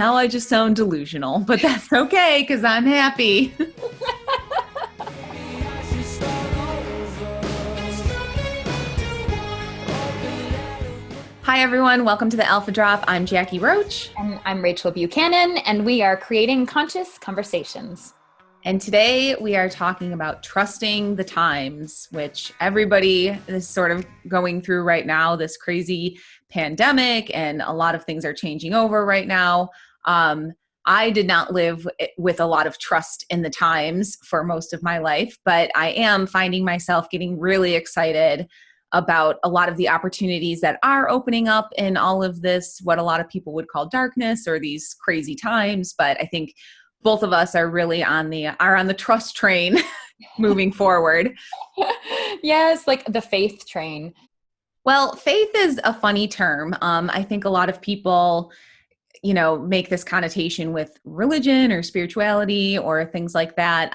Now I just sound delusional, but that's okay because I'm happy. Hi, everyone. Welcome to the Alpha Drop. I'm Jackie Roach. And I'm Rachel Buchanan, and we are creating conscious conversations. And today we are talking about trusting the times, which everybody is sort of going through right now, this crazy pandemic, and a lot of things are changing over right now. I did not live with a lot of trust in the times for most of my life, but I am finding myself getting really excited about a lot of the opportunities that are opening up in all of this, what a lot of people would call darkness or these crazy times. But I think both of us are really on the trust train moving forward. Yes, like the faith train. Well, faith is a funny term. I think a lot of people, make this connotation with religion or spirituality or things like that.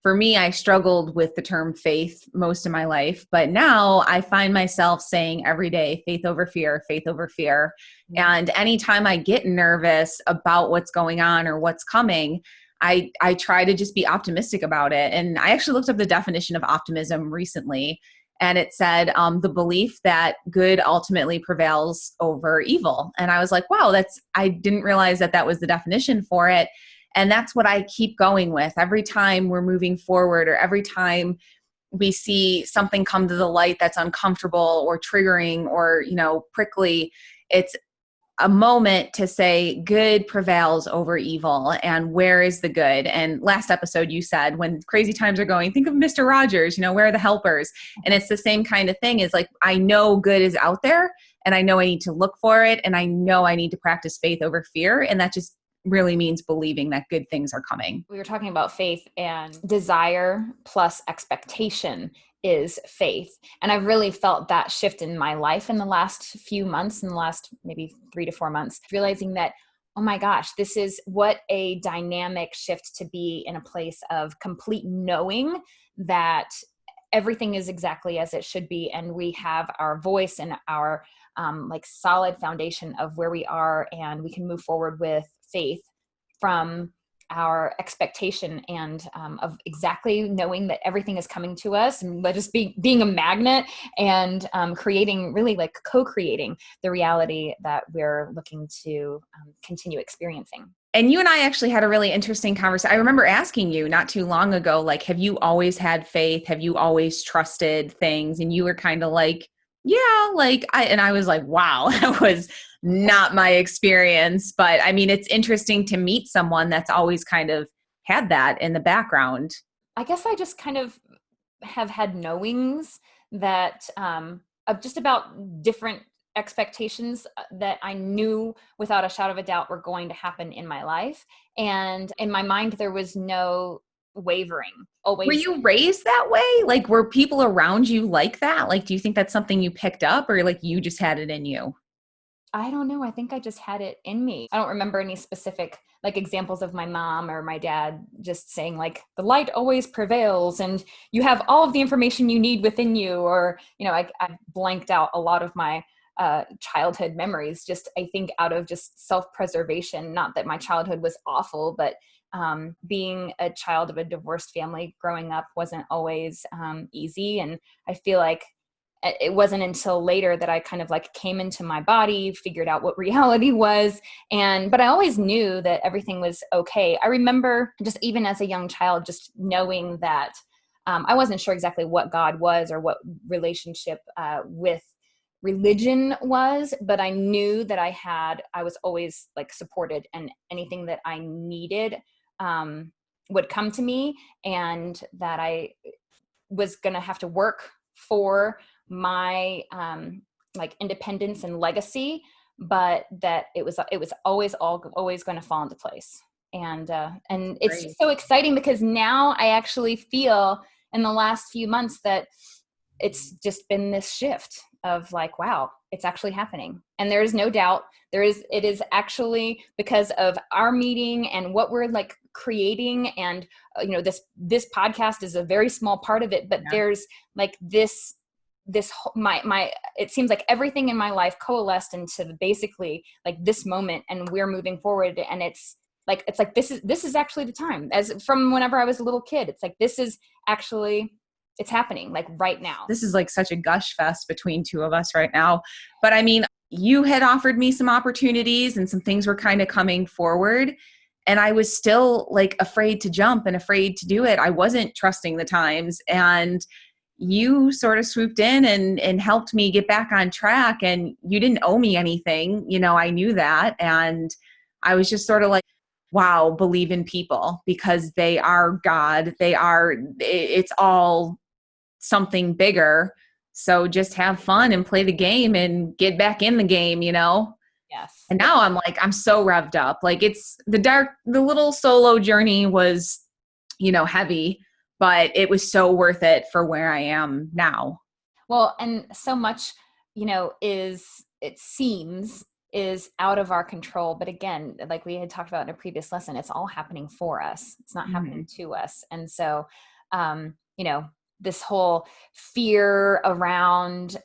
For me, I struggled with the term faith most of my life, but now I find myself saying every day, faith over fear, faith over fear. And anytime I get nervous about what's going on or what's coming, I try to just be optimistic about it. And I actually looked up the definition of optimism recently, and it said the belief that good ultimately prevails over evil. And I was like, wow, I didn't realize that was the definition for it. And that's what I keep going with every time we're moving forward, or every time we see something come to the light that's uncomfortable or triggering or, prickly. It's a moment to say good prevails over evil, and where is the good? And last episode you said, when crazy times are going, think of Mr. Rogers, where are the helpers? And it's the same kind of thing. Is like, I know good is out there, and I know I need to look for it, and I know I need to practice faith over fear. And that just really means believing that good things are coming. We were talking about faith, and desire plus expectation is faith. And I've really felt that shift in my life in the last few months, in the last maybe 3 to 4 months, realizing that, oh my gosh, this is what a dynamic shift to be in a place of complete knowing that everything is exactly as it should be. And we have our voice and our solid foundation of where we are, and we can move forward with faith from our expectation and of exactly knowing that everything is coming to us, and just being a magnet and creating, really like co-creating the reality that we're looking to continue experiencing. And you and I actually had a really interesting conversation. I remember asking you not too long ago, like, have you always had faith? Have you always trusted things? And you were kind of like, yeah, I was like, wow, that was not my experience. But I mean, it's interesting to meet someone that's always kind of had that in the background. I guess I just kind of have had knowings that of just about different expectations that I knew without a shadow of a doubt were going to happen in my life. And in my mind, there was no wavering. Always. Were you raised that way? Like, were people around you like that? Like, do you think that's something you picked up, or like you just had it in you? I don't know. I think I just had it in me. I don't remember any specific examples of my mom or my dad just saying like, the light always prevails and you have all of the information you need within you. Or, I blanked out a lot of my childhood memories, just I think out of just self-preservation. Not that my childhood was awful, but being a child of a divorced family growing up wasn't always easy. And I feel like it wasn't until later that I kind of came into my body, figured out what reality was. But I always knew that everything was okay. I remember just even as a young child, just knowing that I wasn't sure exactly what God was or what relationship with religion was, but I knew that I was always supported, and anything that I needed would come to me, and that I was going to have to work for my independence and legacy, but that it was always going to fall into place. And it's just so exciting because now I actually feel in the last few months that it's just been this shift of wow, it's actually happening. And there is no doubt it is actually because of our meeting and what we're creating. And, this podcast is a very small part of it, but there's this my it seems like everything in my life coalesced into basically like this moment, and we're moving forward. And it's like this is actually the time, as from whenever I was a little kid. It's like this is actually, it's happening like right now. This is like such a gush fest between two of us right now. But I mean, you had offered me some opportunities and some things were kind of coming forward. And I was still like afraid to jump and afraid to do it. I wasn't trusting the times. And you sort of swooped in and helped me get back on track. And you didn't owe me anything. You know, I knew that. And I was just sort of like, wow, believe in people because they are God. It's all something bigger. So just have fun and play the game and get back in the game, you know? Yes. And now I'm like, I'm so revved up. Like it's the little solo journey was, you know, heavy, but it was so worth it for where I am now. Well, and so much, it seems is out of our control. But again, like we had talked about in a previous lesson, it's all happening for us. It's not happening to us. And so, this whole fear around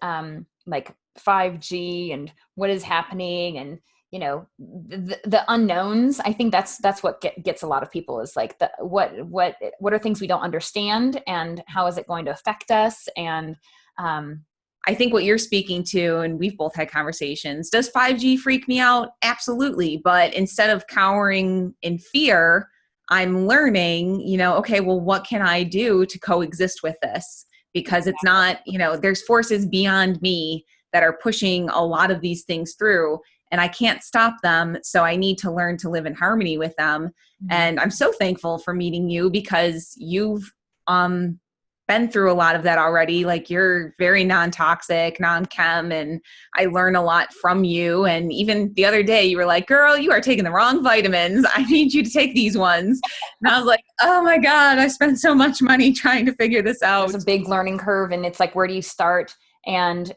like 5G and what is happening, and the unknowns. I think that's what gets a lot of people, is like what are things we don't understand, and how is it going to affect us. And I think what you're speaking to, and we've both had conversations, does 5G freak me out? Absolutely. But instead of cowering in fear, I'm learning, okay, well, what can I do to coexist with this? Because it's not, there's forces beyond me that are pushing a lot of these things through, and I can't stop them. So I need to learn to live in harmony with them. Mm-hmm. And I'm so thankful for meeting you, because you've been through a lot of that already. Like you're very non-toxic, non-chem, and I learn a lot from you. And even the other day you were like, girl, you are taking the wrong vitamins. I need you to take these ones. And I was like, oh my God, I spent so much money trying to figure this out. There's a big learning curve, and it's like, where do you start? And,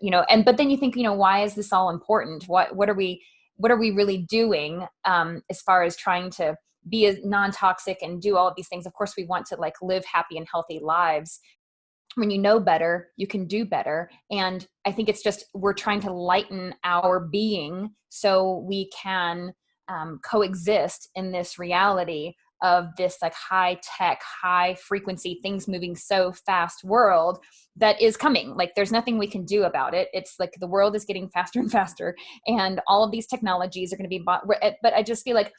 but then you think, why is this all important? What are we really doing as far as trying to be a non-toxic and do all of these things? Of course, we want to like live happy and healthy lives. When you know better, you can do better. And I think it's just, we're trying to lighten our being so we can coexist in this reality of this like high tech, high frequency, things moving so fast world that is coming. Like there's nothing we can do about it. It's like the world is getting faster and faster, and all of these technologies are going to be bought. But I just feel like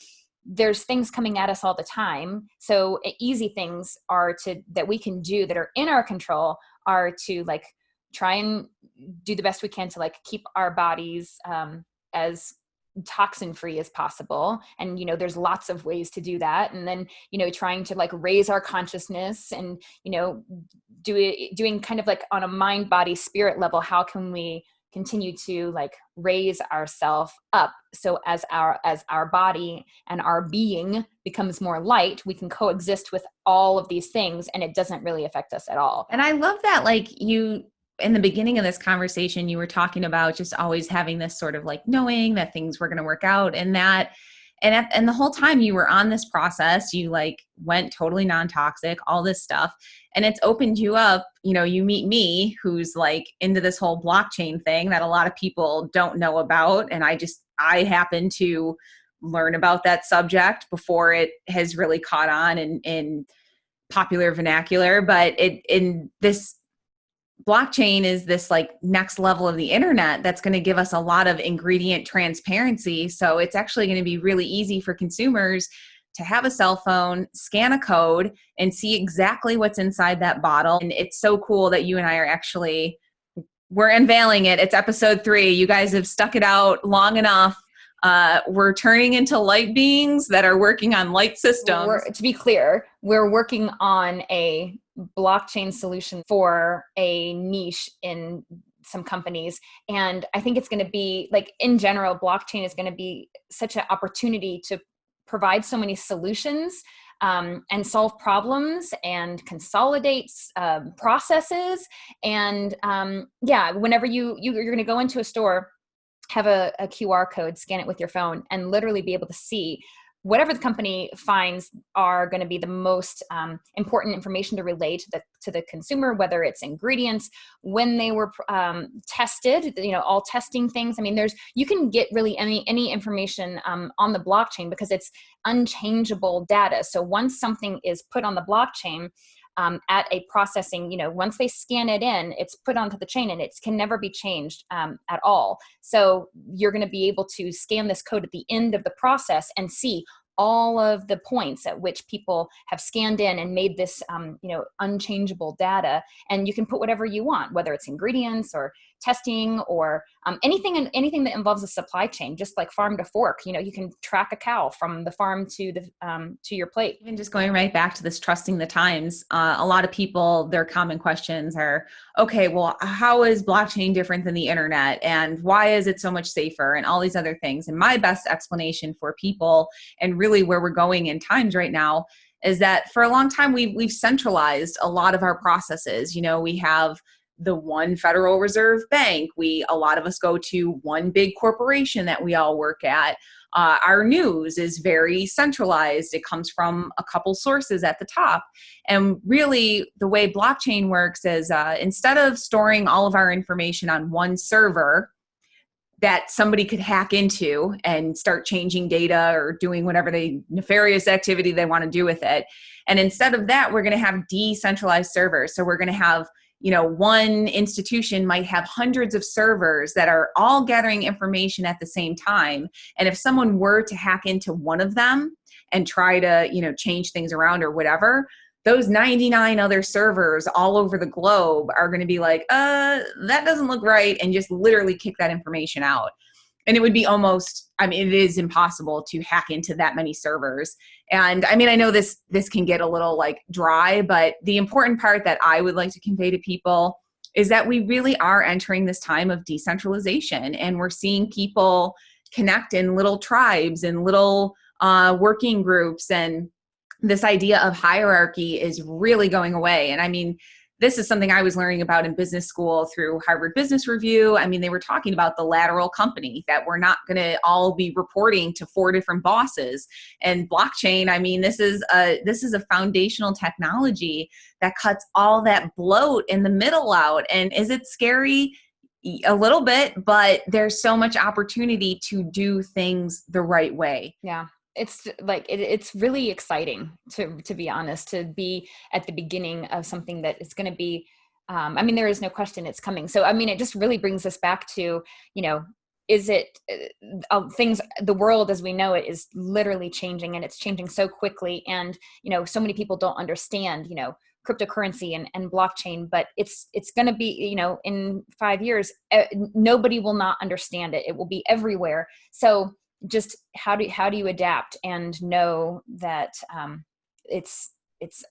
there's things coming at us all the time. So easy things that we can do that are in our control are to like try and do the best we can to like keep our bodies as toxin free as possible. And, there's lots of ways to do that. And then, trying to like raise our consciousness and, doing kind of like on a mind, body, spirit level, how can we continue to like raise ourselves up, so as our body and our being becomes more light, we can coexist with all of these things, and it doesn't really affect us at all. And I love that, like you, in the beginning of this conversation, you were talking about just always having this sort of like knowing that things were going to work out, and that, and the whole time you were on this process, you like went totally non-toxic, all this stuff. And it's opened you up, you meet me, who's like into this whole blockchain thing that a lot of people don't know about. And I happen to learn about that subject before it has really caught on in popular vernacular. But in this blockchain is this like next level of the internet that's going to give us a lot of ingredient transparency. So it's actually going to be really easy for consumers to have a cell phone, scan a code, and see exactly what's inside that bottle. And it's so cool that you and I we're unveiling it. It's episode 3. You guys have stuck it out long enough. We're turning into light beings that are working on light systems. To be clear, we're working on a blockchain solution for a niche in some companies. And I think it's going to be like, in general, blockchain is going to be such an opportunity to provide so many solutions and solve problems and consolidate processes. And whenever you're going to go into a store, have a QR code, scan it with your phone, and literally be able to see whatever the company finds are going to be the most important information to relay to the consumer, whether it's ingredients, when they were tested, all testing things. I mean, you can get really any information on the blockchain because it's unchangeable data. So once something is put on the blockchain, at a processing, once they scan it in, it's put onto the chain and it can never be changed at all. So you're going to be able to scan this code at the end of the process and see all of the points at which people have scanned in and made this, unchangeable data. And you can put whatever you want, whether it's ingredients or testing or anything that involves a supply chain, just like farm to fork. You can track a cow from the farm to your plate. Even just going right back to this trusting the times, a lot of people, their common questions are, okay, well, how is blockchain different than the internet? And why is it so much safer? And all these other things. And my best explanation for people, and really where we're going in times right now, is that for a long time, we've centralized a lot of our processes. We have the one Federal Reserve Bank. A lot of us go to one big corporation that we all work at. Our news is very centralized. It comes from a couple sources at the top. And really, the way blockchain works is instead of storing all of our information on one server that somebody could hack into and start changing data or doing whatever nefarious activity they want to do with it. And instead of that, we're going to have decentralized servers. So we're going to have one institution might have hundreds of servers that are all gathering information at the same time. And if someone were to hack into one of them and try to, change things around or whatever, those 99 other servers all over the globe are going to be like, that doesn't look right, and just literally kick that information out. And it would be it is impossible to hack into that many servers. And I know this can get a little dry, but the important part that I would like to convey to people is that we really are entering this time of decentralization, and we're seeing people connect in little tribes and little working groups. And this idea of hierarchy is really going away. And this is something I was learning about in business school through Harvard Business Review. They were talking about the lateral company, that we're not going to all be reporting to 4 different bosses. And blockchain, this is a foundational technology that cuts all that bloat in the middle out. And is it scary? A little bit, but there's so much opportunity to do things the right way. Yeah. It's it's really exciting to be honest, to be at the beginning of something that is going to be, there is no question it's coming. So, it just really brings us back to, is it things, the world as we know it is literally changing, and it's changing so quickly. And, so many people don't understand, cryptocurrency and blockchain, but it's going to be, in 5 years, nobody will not understand it. It will be everywhere. So just how do you adapt and know that it's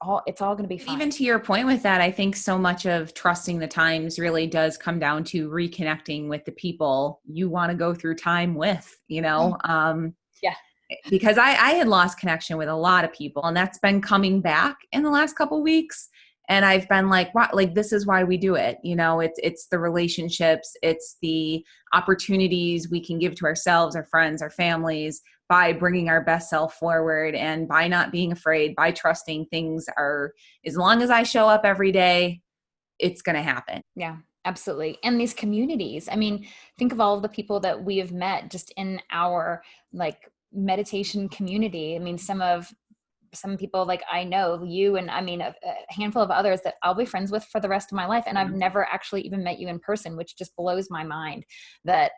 all going to be fine. Even to your point with that, I think so much of trusting the times really does come down to reconnecting with the people you want to go through time with, Yeah. Because I had lost connection with a lot of people, and that's been coming back in the last couple of weeks. And I've been like, wow, this is why we do it. It's the relationships, it's the opportunities we can give to ourselves, our friends, our families, by bringing our best self forward, and by not being afraid, by trusting things as long as I show up every day, it's going to happen. Yeah, absolutely. And these communities, think of all of the people that we have met just in our meditation community. Some people I know you, and a handful of others that I'll be friends with for the rest of my life. And I've never actually even met you in person, which just blows my mind that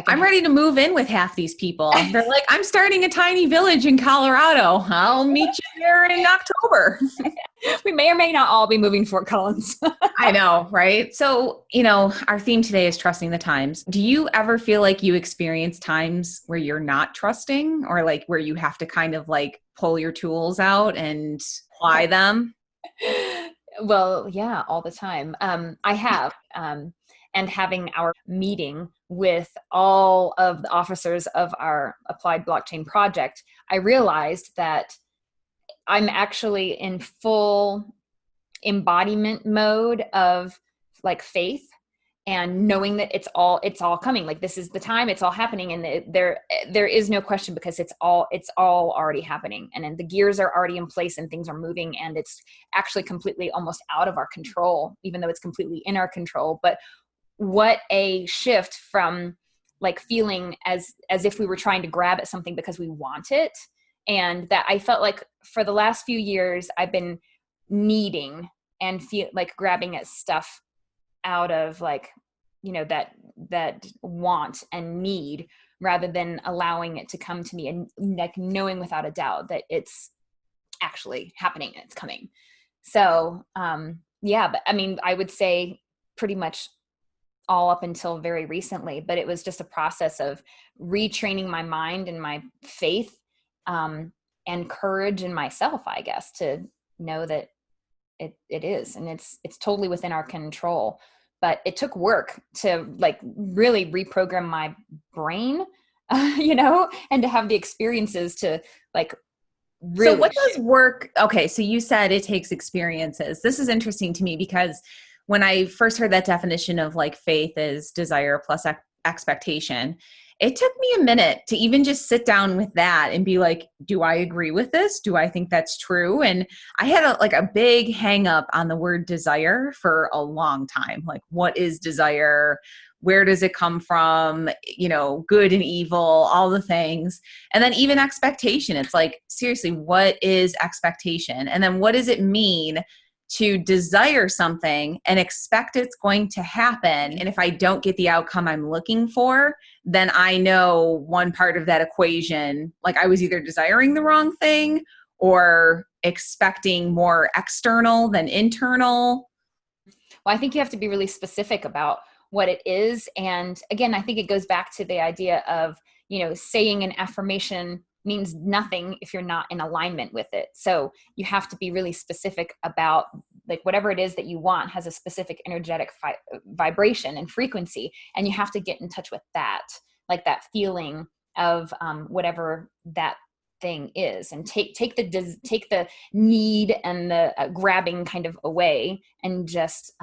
I'm ready to move in with half these people. They're like, I'm starting a tiny village in Colorado. I'll meet you there in October. We may or may not all be moving to Fort Collins. I know, right? So, our theme today is trusting the times. Do you ever feel like you experience times where you're not trusting, or where you have to kind of pull your tools out and apply them? Well, yeah, all the time. I have. And having our meeting with all of the officers of our applied blockchain project, I realized that I'm actually in full embodiment mode of faith and knowing that it's all coming, like this is the time, it's all happening, and there is no question, because it's all already happening, and then the gears are already in place and things are moving, and it's actually completely almost out of our control, even though it's completely in our control. But what a shift from like feeling as if we were trying to grab at something because we want it. And that I felt like for the last few years I've been needing and feel like grabbing at stuff out of like, that want and need, rather than allowing it to come to me and like knowing without a doubt that it's actually happening and it's coming. So yeah, but I mean, I would say pretty much all up until very recently, but it was just a process of retraining my mind and my faith, and courage in myself, I guess, to know that it is, and it's totally within our control. But it took work to like really reprogram my brain, and to have the experiences to like So really what does work? Okay, so you said it takes experiences. This is interesting to me because when I first heard that definition of like faith is desire plus expectation, it took me a minute to even just sit down with that and be like, do I agree with this? Do I think that's true? And I had a big hang up on the word desire for a long time. Like, what is desire? Where does it come from? Good and evil, all the things. And then even expectation. It's like, seriously, what is expectation? And then what does it mean to desire something and expect it's going to happen? And if I don't get the outcome I'm looking for, then I know one part of that equation, like I was either desiring the wrong thing or expecting more external than internal. Well, I think you have to be really specific about what it is. And again, I think it goes back to the idea of, saying an affirmation means nothing if you're not in alignment with it. So you have to be really specific about like whatever it is that you want has a specific energetic vibration and frequency. And you have to get in touch with that, like that feeling of whatever that thing is, and take the need and the grabbing kind of away, and just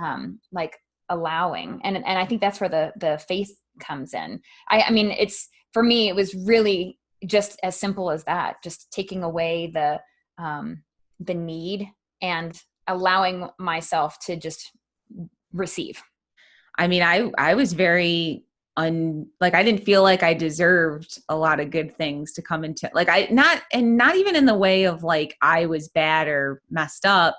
like allowing. And I think that's where the faith comes in. I mean, it's, for me, it was really just as simple as that, just taking away the need and allowing myself to just receive. I mean, I was very like I didn't feel like I deserved a lot of good things to come into, like not even in the way of like I was bad or messed up,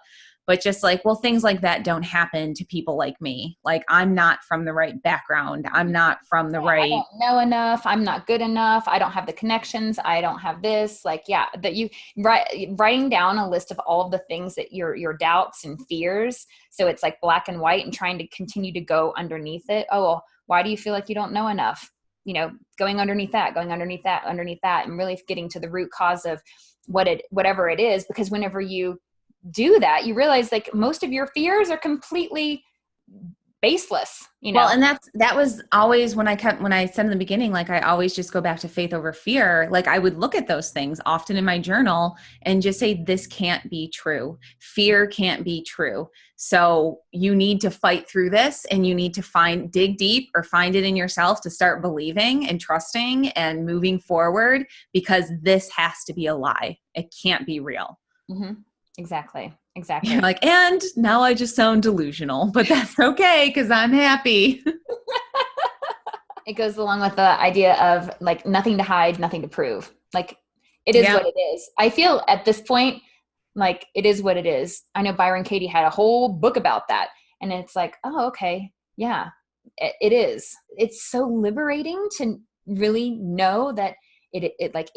but just like, well, things like that don't happen to people like me. Like I'm not from the right background. I'm not from the right. I don't know enough. I'm not good enough. I don't have the connections. I don't have this. Like, yeah, that you writing down a list of all of the things that your doubts and fears. So it's like black and white, and trying to continue to go underneath it. Oh, well, why do you feel like you don't know enough? Going underneath that, and really getting to the root cause of whatever it is. Because whenever you do that, you realize like most of your fears are completely baseless. Well, and that was always when I said in the beginning, like I always just go back to faith over fear. Like I would look at those things often in my journal and just say, this can't be true. Fear can't be true. So you need to fight through this, and you need to dig deep or find it in yourself to start believing and trusting and moving forward, because this has to be a lie. It can't be real. Mm-hmm. Exactly. You're like, and now I just sound delusional, but that's okay because I'm happy. It goes along with the idea of like nothing to hide, nothing to prove. Like it is what it is. I feel at this point, like it is what it is. I know Byron Katie had a whole book about that, and it's like, oh, okay. Yeah, it is. It's so liberating to really know that it is like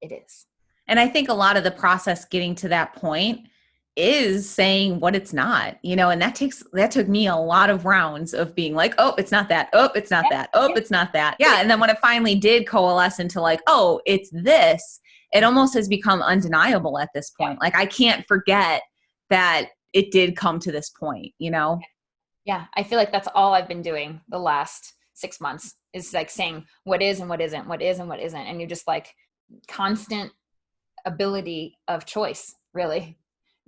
it is. And I think a lot of the process getting to that point is saying what it's not, and that took me a lot of rounds of being like, oh, it's not that. Oh, it's not that. Oh, it's not that. Yeah. And then when it finally did coalesce into like, oh, it's this, it almost has become undeniable at this point. Like I can't forget that it did come to this point, Yeah. I feel like that's all I've been doing the last 6 months, is like saying what is and what isn't, what is and what isn't. And you're just like constant ability of choice, really.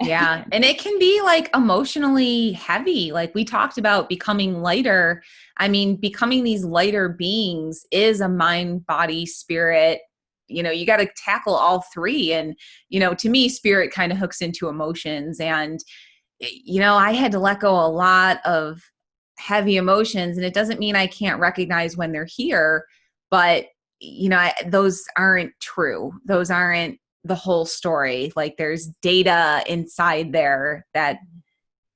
Yeah. And it can be like emotionally heavy. Like we talked about becoming lighter. I mean, becoming these lighter beings is a mind, body, spirit. You got to tackle all three. And, to me, spirit kind of hooks into emotions. And, I had to let go a lot of heavy emotions. And it doesn't mean I can't recognize when they're here, but, those aren't true. Those aren't the whole story. Like there's data inside there that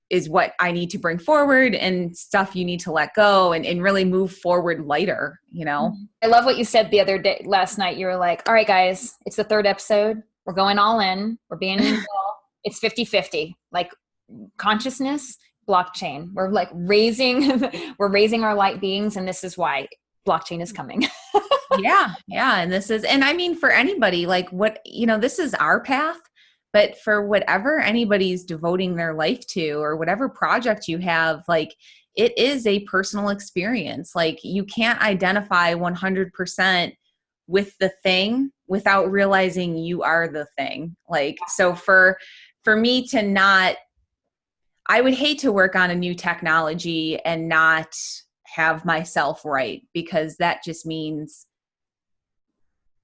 is what I need to bring forward and stuff you need to let go and really move forward lighter. I love what you said the other day, last night. You were like, all right, guys, it's the third episode. We're going all in. We're being real. It's 50-50. Like consciousness, blockchain. We're like we're raising our light beings. And this is why blockchain is coming. Yeah. And I mean, for anybody, like this is our path, but for whatever anybody's devoting their life to or whatever project you have, like it is a personal experience. Like you can't identify 100% with the thing without realizing you are the thing. Like, so for me to not, I would hate to work on a new technology and not have myself right, because that just means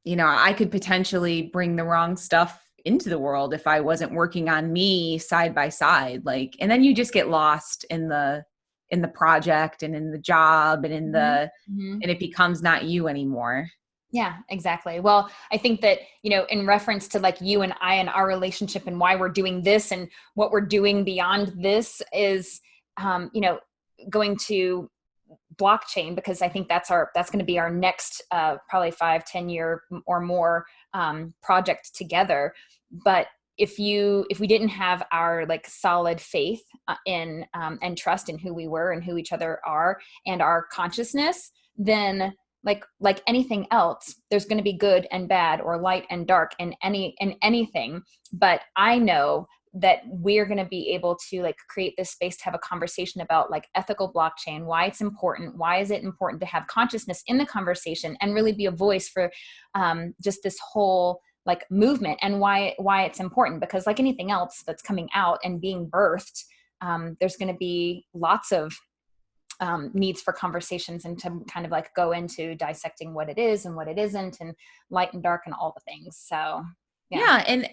I could potentially bring the wrong stuff into the world if I wasn't working on me side by side. Like, and then you just get lost in the project and in the job and and it becomes not you anymore. Yeah, exactly. Well, I think that, in reference to like you and I and our relationship and why we're doing this and what we're doing beyond this is, going to blockchain, because I think that's going to be our next probably 5-10 year or more project together. But if we didn't have our like solid faith in and trust in who we were and who each other are and our consciousness, then like anything else, there's going to be good and bad or light and dark in anything. But I know that we're going to be able to like create this space to have a conversation about like ethical blockchain, why it's important, why is it important to have consciousness in the conversation, and really be a voice for just this whole like movement and why it's important. Because like anything else that's coming out and being birthed, there's going to be lots of needs for conversations and to kind of like go into dissecting what it is and what it isn't and light and dark and all the things. So yeah. And,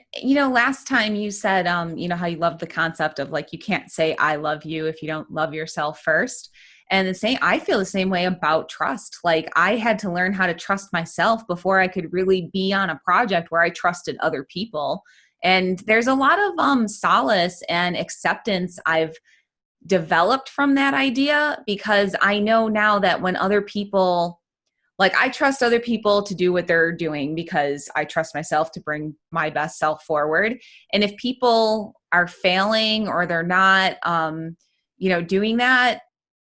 last time you said, how you love the concept of like, you can't say, I love you if you don't love yourself first. And I feel the same way about trust. Like I had to learn how to trust myself before I could really be on a project where I trusted other people. And there's a lot of solace and acceptance I've developed from that idea, because I know now that when other people, like I trust other people to do what they're doing because I trust myself to bring my best self forward. And if people are failing or they're not, doing that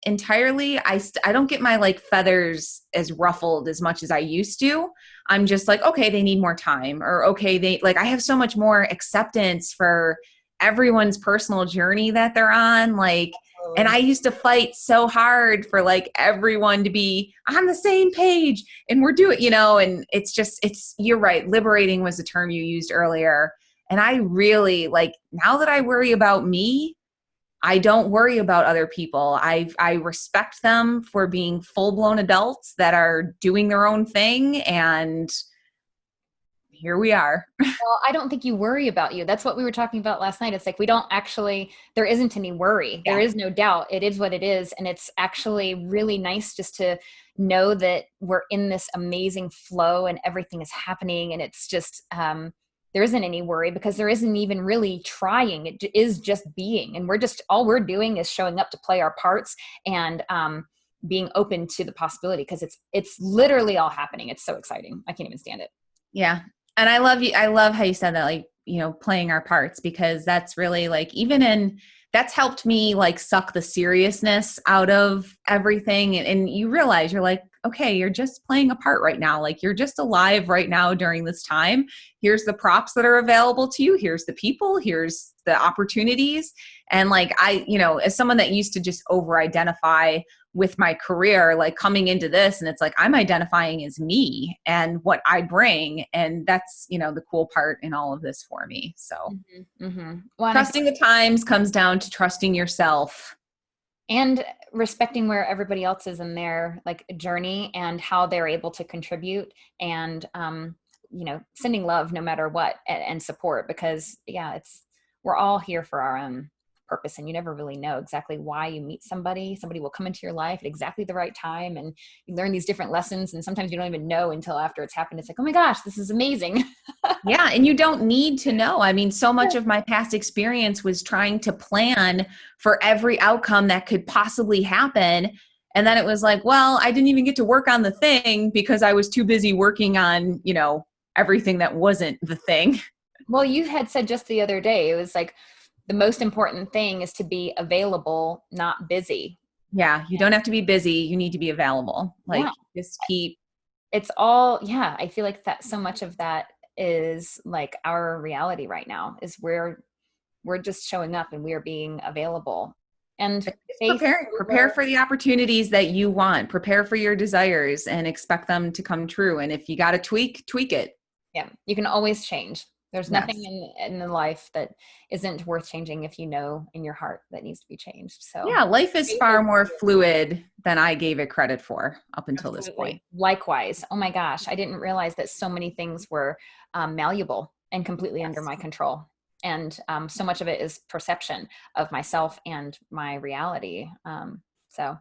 entirely, I don't get my like feathers as ruffled as much as I used to. I'm just like, okay, they need more time, or okay, I have so much more acceptance for everyone's personal journey that they're on. Like, and I used to fight so hard for like everyone to be on the same page and we're doing, and you're right. Liberating was the term you used earlier. And I really like, now that I worry about me, I don't worry about other people. I respect them for being full-blown adults that are doing their own thing, and here we are. Well, I don't think you worry about you. That's what we were talking about last night. It's like, there isn't any worry. Yeah. There is no doubt. It is what it is. And it's actually really nice just to know that we're in this amazing flow and everything is happening. And it's just, there isn't any worry because there isn't even really trying. It is just being. And all we're doing is showing up to play our parts and being open to the possibility, because it's literally all happening. It's so exciting. I can't even stand it. Yeah. And I love how you said that, like, playing our parts, because that's really like, that's helped me like suck the seriousness out of everything. And you realize you're like, okay, you're just playing a part right now. Like you're just alive right now during this time. Here's the props that are available to you. Here's the people, here's the opportunities. And like, as someone that used to just over identify with my career, like coming into this, and it's like I'm identifying as me and what I bring, and that's, you know, the cool part in all of this for me. So Well, trusting the times comes down to trusting yourself and respecting where everybody else is in their like journey and how they're able to contribute, and you know, sending love no matter what, and support, because we're all here for our own purpose, and you never really know exactly why you meet somebody will come into your life at exactly the right time, and you learn these different lessons, and sometimes you don't even know until after it's happened. It's like, oh my gosh, this is amazing. Yeah. And you don't need to know. I mean, so much of my past experience was trying to plan for every outcome that could possibly happen. And then it was like, well, I didn't even get to work on the thing because I was too busy working on, you know, everything that wasn't the thing. Well, you had said just the other day, it was like the most important thing is to be available, not busy. Yeah. You don't have to be busy. You need to be available. Like, just keep. It's all, I feel like that so much of that is like our reality right now is we're just showing up and we're being available. And Prepare for the opportunities that you want, prepare for your desires and expect them to come true. And if you got to tweak it. Yeah. You can always change. There's nothing in the life that isn't worth changing if you know in your heart that needs to be changed. So yeah, life is far more fluid than I gave it credit for up until this point. Likewise. Oh my gosh. I didn't realize that so many things were malleable and completely under my control. And so much of it is perception of myself and my reality. So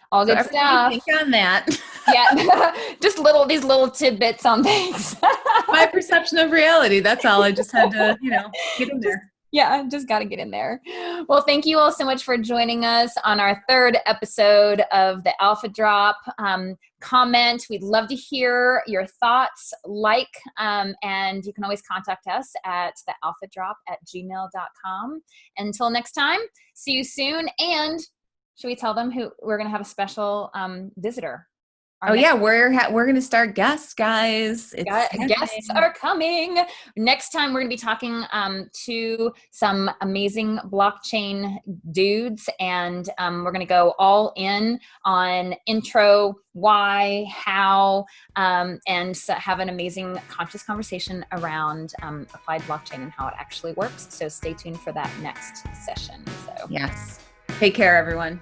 all good stuff. Think on that. Yeah, just these little tidbits on things. My perception of reality. That's all. I just had to, get in there. Just got to get in there. Well, thank you all so much for joining us on our third episode of the Alpha Drop. Comment. We'd love to hear your thoughts, and you can always contact us at thealphadrop@gmail.com. Until next time, see you soon. And should we tell them who we're going to have a special visitor? We're going to start guests, guys. Guests are coming. Next time, we're going to be talking to some amazing blockchain dudes, and we're going to go all in on intro, why, how, and have an amazing conscious conversation around applied blockchain and how it actually works. So stay tuned for that next session. So yes. Take care, everyone.